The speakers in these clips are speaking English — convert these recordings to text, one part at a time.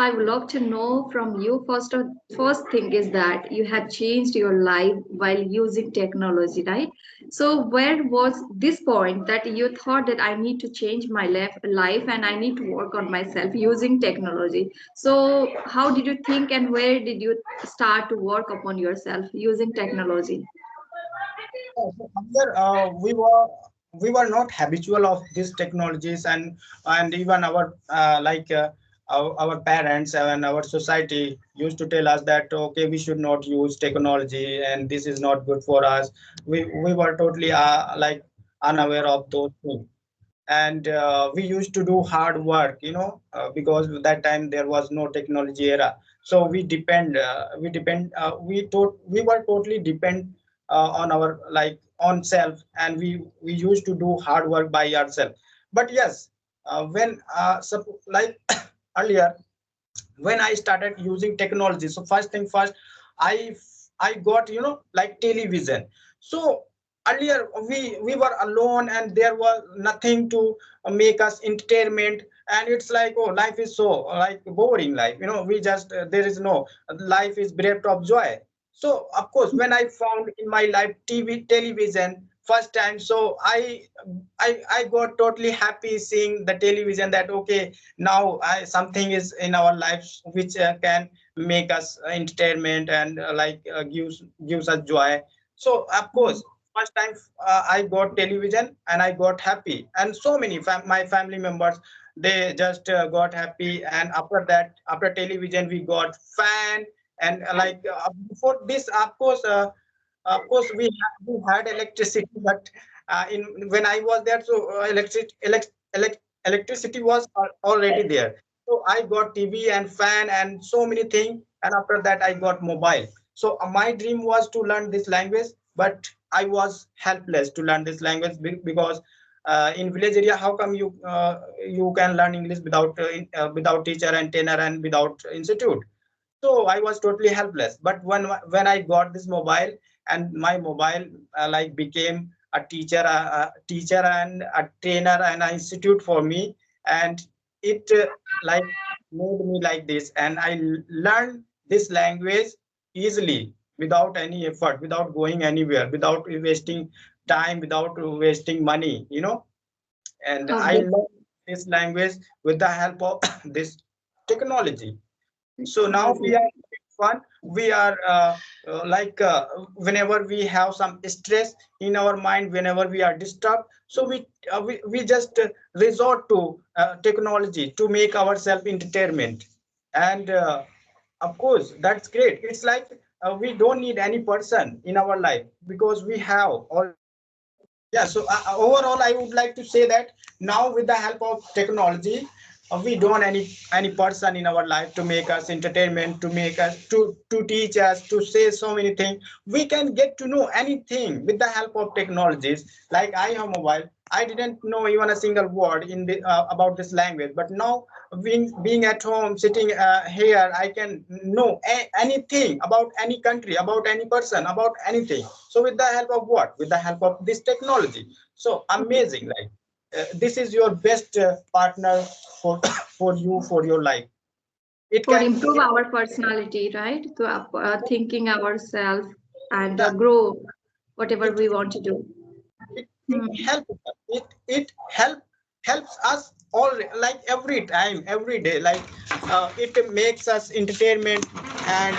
I would love to know from you first thing is that you had changed your life while using technology, right? So where was this point that you thought that I need to change my life and I need to work on myself using technology? So how did you think and where did you start to work upon yourself using technology? So earlier, we were not habitual of these technologies, and even our parents and our society used to tell us that okay, we should not use technology and this is not good for us. We were totally unaware of those things, and we used to do hard work, because at that time there was no technology era. So we were totally depend on our on self, and we used to do hard work by ourselves. But yes, when earlier, when I started using technology, so first thing first, i I got like television. So earlier we were alone and there was nothing to make us entertainment, and it's like, oh, life is so like boring life, we just there is no life is bereft of joy. So of course, when I found in my life television first time, so I got totally happy seeing the television, that okay, now something is in our lives which can make us entertainment and gives us joy. So of course, first time I got television and I got happy, and so many my family members, they just got happy. And after that, after television, we got fan. And before this, of course, we had electricity, but in when I was there, so electricity was already there. So I got TV and fan and so many things, and after that I got mobile. So my dream was to learn this language, but I was helpless to learn this language because in village area, how come you can learn English without teacher and trainer and without institute? So I was totally helpless. But when I got this mobile, and my mobile became a teacher and a trainer and an institute for me, and it made me like this, and I learned this language easily, without any effort, without going anywhere, without wasting time, without wasting money, and Oh, I learned this language with the help of this technology. So now we are having fun. We are whenever we have some stress in our mind, whenever we are disturbed, so we just resort to technology to make ourselves entertainment. And of course, that's great. It's like we don't need any person in our life because we have already. Yeah, so overall, I would like to say that now with the help of technology, we don't any person in our life to make us entertainment, to make us to teach us, to say so many things. We can get to know anything with the help of technologies. Like I have mobile, I didn't know even a single word in the about this language, but now being at home, sitting here, I can know anything about any country, about any person, about anything. So with the help of what? With the help of this technology. So amazing, like this is your best partner for for you, for your life. It for can improve our personality, right? To thinking ourselves and yeah, grow whatever it we want to do. it Hmm. helps us. It helps us all, like every time, every day, like it makes us entertainment, and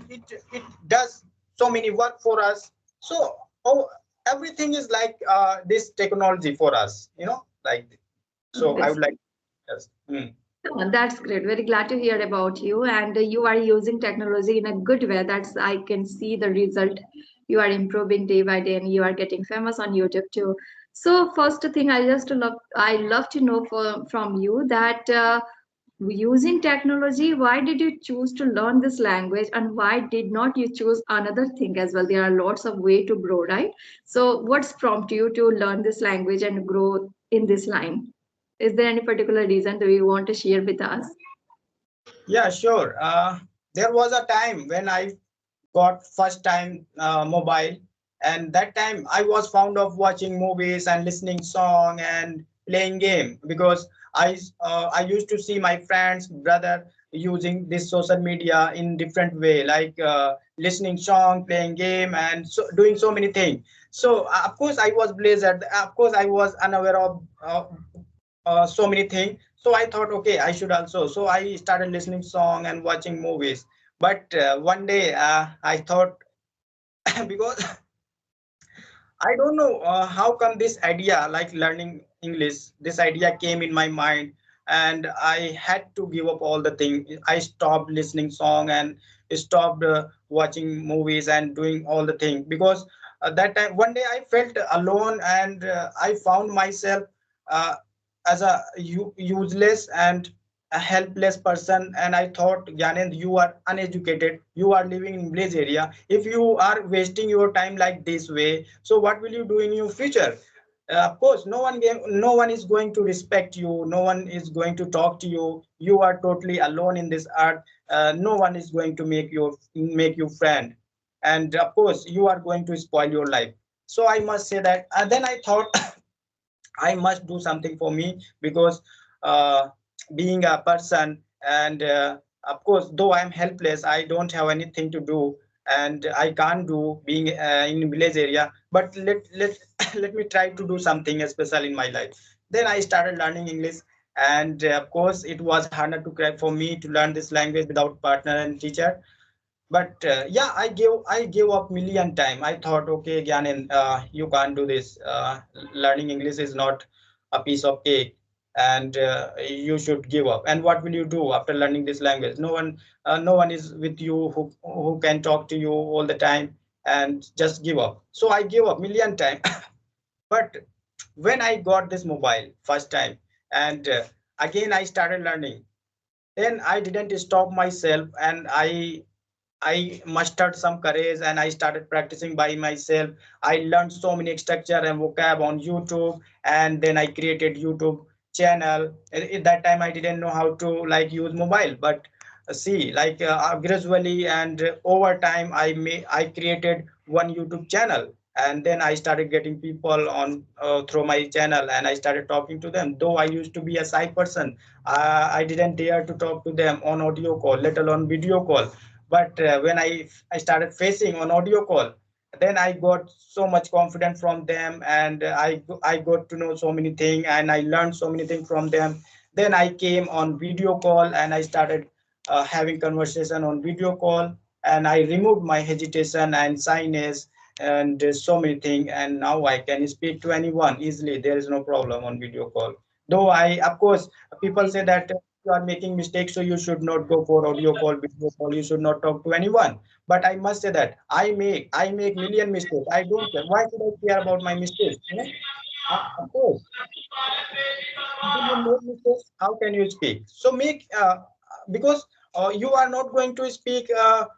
it does so many work for us. So oh, everything is like this technology for us, like. So I would like, yes. That's great. Very glad to hear about you. And you are using technology in a good way. That's I can see the result. You are improving day by day, and you are getting famous on YouTube too. So first thing, I love to know from you that using technology, why did you choose to learn this language, and why did not you choose another thing as well? There are lots of way to grow, right? So what's prompt you to learn this language and grow in this line? Is there any particular reason that you want to share with us? Yeah, sure. There was a time when I got first time mobile, and that time I was fond of watching movies and listening song and playing game, because I used to see my friends brother using this social media in different way, like listening song, playing game, and so doing so many things. So of course I was blazed. Of course I was unaware of so many things. So I thought, okay, I should also. So I started listening song and watching movies. But one day I thought because I don't know how come this idea, like learning English, this idea came in my mind, and I had to give up all the thing. I stopped listening song and stopped watching movies and doing all the thing because that time one day I felt alone, and I found myself uh, as a useless and a helpless person. And I thought, Gyanend, you are uneducated, you are living in village area. If you are wasting your time like this way, so what will you do in your future? Of course, no one is going to respect you. No one is going to talk to you. You are totally alone in this earth. No one is going to make you friend, and of course, you are going to spoil your life. So I must say that. And then I thought I must do something for me because uh, being a person, and of course, though I'm helpless, I don't have anything to do, and I can't do being in village area. But let let me try to do something special in my life. Then I started learning English, and of course, it was harder to crack for me to learn this language without partner and teacher. But yeah, I gave up million time. I thought, okay, Gyanin, you can't do this. Learning English is not a piece of cake, and you should give up. And what will you do after learning this language? No one is with you who can talk to you all the time, and just give up. So I gave up million time. But when I got this mobile first time, and again I started learning, then I didn't stop myself, and I mustered some courage and I started practicing by myself. I learned so many structure and vocab on YouTube, and then I created YouTube channel. At that time I didn't know how to like use mobile, but see, like gradually and over time I created one YouTube channel, and then I started getting people on through my channel, and I started talking to them. Though I used to be a shy person, I didn't dare to talk to them on audio call, let alone video call. But when I started facing on audio call, then I got so much confidence from them, and I got to know so many things, and I learned so many things from them. Then I came on video call, and I started having conversation on video call, and I removed my hesitation and shyness and so many things, and now I can speak to anyone easily. There is no problem on video call. Though I, of course, people say that you are making mistakes, so you should not go for audio call, video call. You should not talk to anyone. But I must say that I make million mistakes. I don't care. Why should I care about my mistakes? You know? Of course, until you make mistakes, how can you speak? So make because you are not going to speak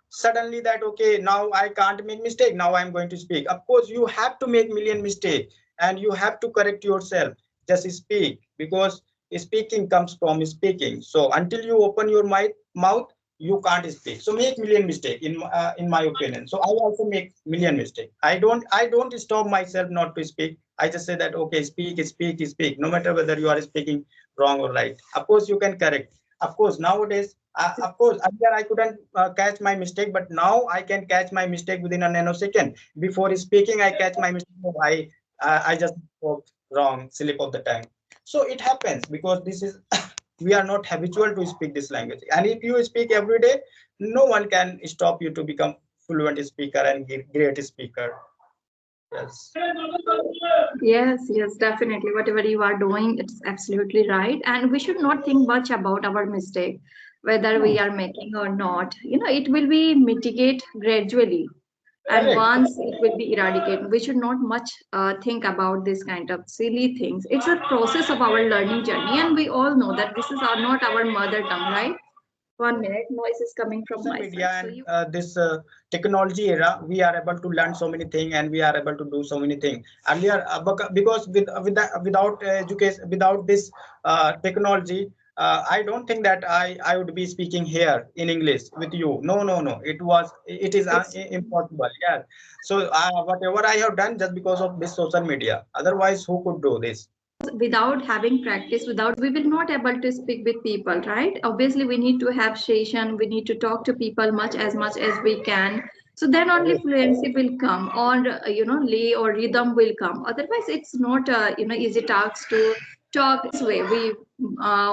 suddenly that okay, now I can't make mistake. Now I'm going to speak. Of course, you have to make million mistake, and you have to correct yourself. Just speak, because speaking comes from speaking. So until you open your mouth, you can't speak. So make million mistake in my opinion. So I also make million mistake. I don't stop myself not to speak. I just say that okay, speak, speak, speak. No matter whether you are speaking wrong or right. Of course, you can correct. Of course, nowadays, of course, earlier I couldn't catch my mistake, but now I can catch my mistake within a nanosecond. Before speaking, I catch my mistake. I just spoke wrong, slip of the tongue. So it happens because this is we are not habitual to speak this language. And if you speak every day, no one can stop you to become fluent speaker and great speaker. Yes. Yes, yes, definitely. Whatever you are doing, it's absolutely right. And we should not think much about our mistake, whether we are making or not. It will be mitigate gradually. And Correct. once it will be eradicated, we should not much think about this kind of silly things. It's a process of our learning journey. And we all know that this is not our mother tongue, right? 1 minute, noise is coming from Social my media side. So and you this technology era, we are able to learn so many things, and we are able to do so many things. Earlier, because without education, without this technology, I don't think that I would be speaking here in English with you. No, no, no. It is it's impossible. Yeah. So whatever I have done just because of this social media. Otherwise, who could do this? without having practice, without, we will not able to speak with people, right? Obviously we need to have session, we need to talk to people much as we can. So then only fluency will come, or lay or rhythm will come. Otherwise it's not easy task to talk this way, we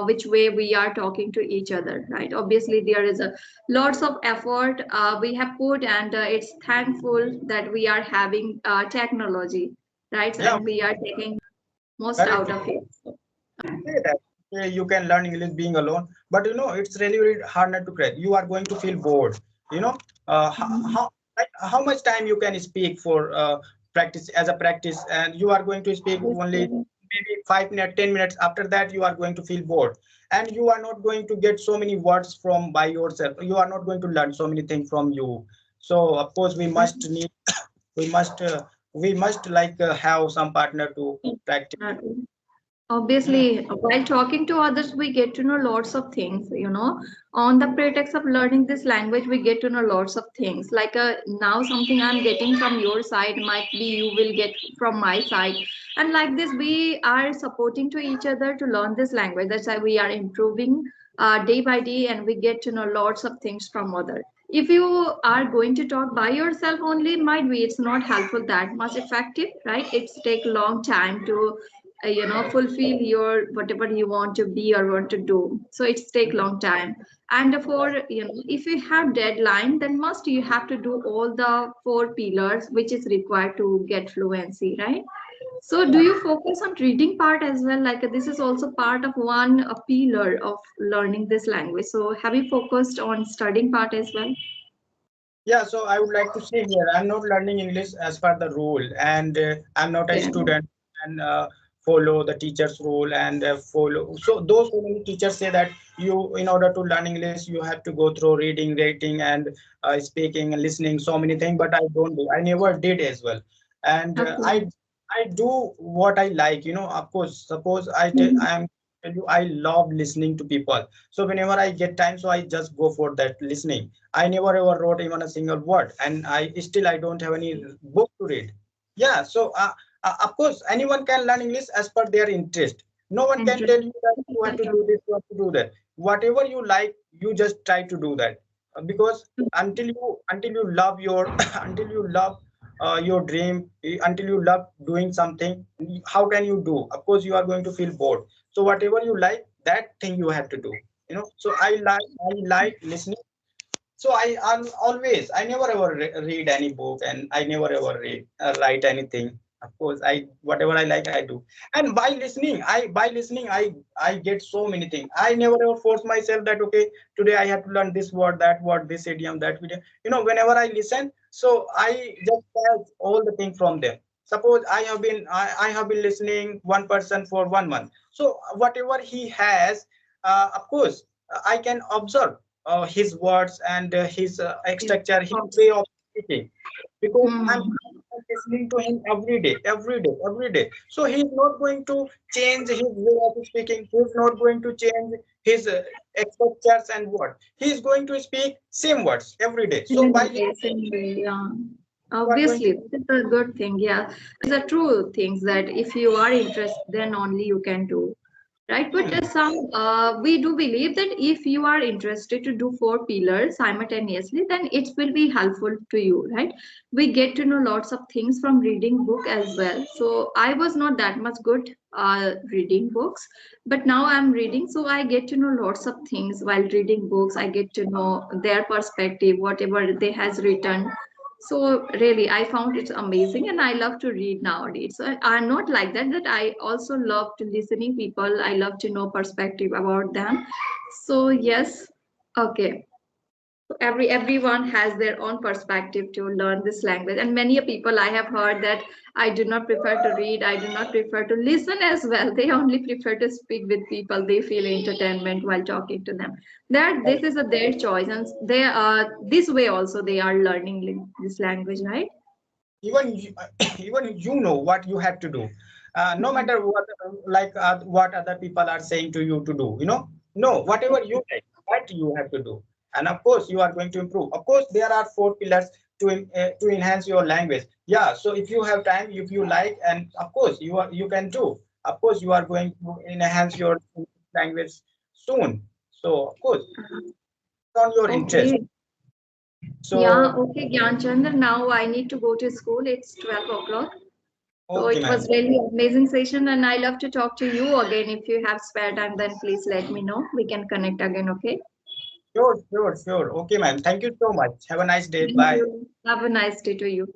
which way we are talking to each other, right? Obviously there is a lots of effort we have put, and it's thankful that we are having technology, right? Yeah, And we are taking most very out true. of it. Say that you can learn English being alone, but it's really, really hard not to crack. You are going to feel bored. You know, Mhm. how much time you can speak for practice as a practice, and you are going to speak only Obviously. maybe 5 minutes, 10 minutes. After that, you are going to feel bored, and you are not going to get so many words from by yourself. You are not going to learn so many things from you. So of course, we must we must like have some partner to practice. Uh, Hmm. Obviously, while talking to others, we get to know lots of things, On the pretext of learning this language, we get to know lots of things. Like now, something I'm getting from your side might be you will get from my side. And like this, we are supporting to each other to learn this language. That's why we are improving day by day, and we get to know lots of things from other. If you are going to talk by yourself only, might be it's not helpful that much effective, right? It's take long time to fulfill your whatever you want to be or want to do, so it's take long time. And for if you have deadline, then must you have to do all the four pillars which is required to get fluency, right? So do you focus on reading part as well? Like this is also part of one a pillar of learning this language, so have you focused on studying part as well? Yeah, so I would like to say here, I'm not learning English as per the rule, and I'm not a Yeah. student and follow the teacher's rule and follow. So those so many teachers say that in order to learn English, you have to go through reading, writing, and speaking and listening, so many things. But I don't do. I never did as well, and Okay. I do what I like. Of course, suppose Mhm. I'm tell you I love listening to people. So whenever I get time, so I just go for that listening. I never ever wrote even a single word, and I don't have any book to read. Yeah, so of course anyone can learn English as per their interest. No one can tell you that you have to do this, you have to do that. Whatever you like, you just try to do that. Because until you love your until you love your dream, until you love doing something, how can you do? Of course, you are going to feel bored. So whatever you like, that thing you have to do. So I like listening. So I never ever read any book, and I never ever write anything. Of course, I whatever I like I do. And by listening I get so many things. I never ever force myself that okay, today I have to learn this word, that word, this idiom, that video. Whenever I listen, so I just catch all the things from them. Suppose I have been listening one person for 1 month, so whatever he has, of course, I can observe his words and his structure, his way of speaking, because I'm listening to him every day, every day, every day. So he's not going to change his way of speaking. He's not going to change his structures and what. He's going to speak same words every day. So by listening, Same way, yeah. you are going to. Obviously, this is a good thing. Yeah, these are true things that if you are interested, then only you can do. Right, but Hmm. we do believe that if you are interested to do four pillars simultaneously, then it will be helpful to you, right? We get to know lots of things from reading book as well. So I was not that much good reading books, but now I'm reading, so I get to know lots of things while reading books. I get to know their perspective, whatever they has written. So really, I found it amazing, and I love to read nowadays. So I'm not like that. That I also love to listening people. I love to know perspective about them. So yes, okay. Everyone has their own perspective to learn this language, and many people I have heard that I do not prefer to read. I do not prefer to listen as well. They only prefer to speak with people. They feel entertainment while talking to them. That this is their choice, and they are this way also they are learning this language, right? Even you, even you know what you have to do, no Mhm. matter what other people are saying to you to do. No, whatever you like, that you have to do. And of course you are going to improve. Of course there are four pillars to enhance your language. Yeah, so if you have time, if you like, and of course you can do. of course you are going to enhance your language soon. So of course on your interest. Okay. Yeah, So okay, Gyanchandra. Now I need to go to school. It's 12 o'clock. So okay, it ma'am. was really amazing session, and I love to talk to you again. If you have spare time, then please let me know. We can connect again, okay? Sure, sure, sure. Okay, ma'am. Thank you so much. Have a nice day. Thank Bye. you. Have a nice day to you.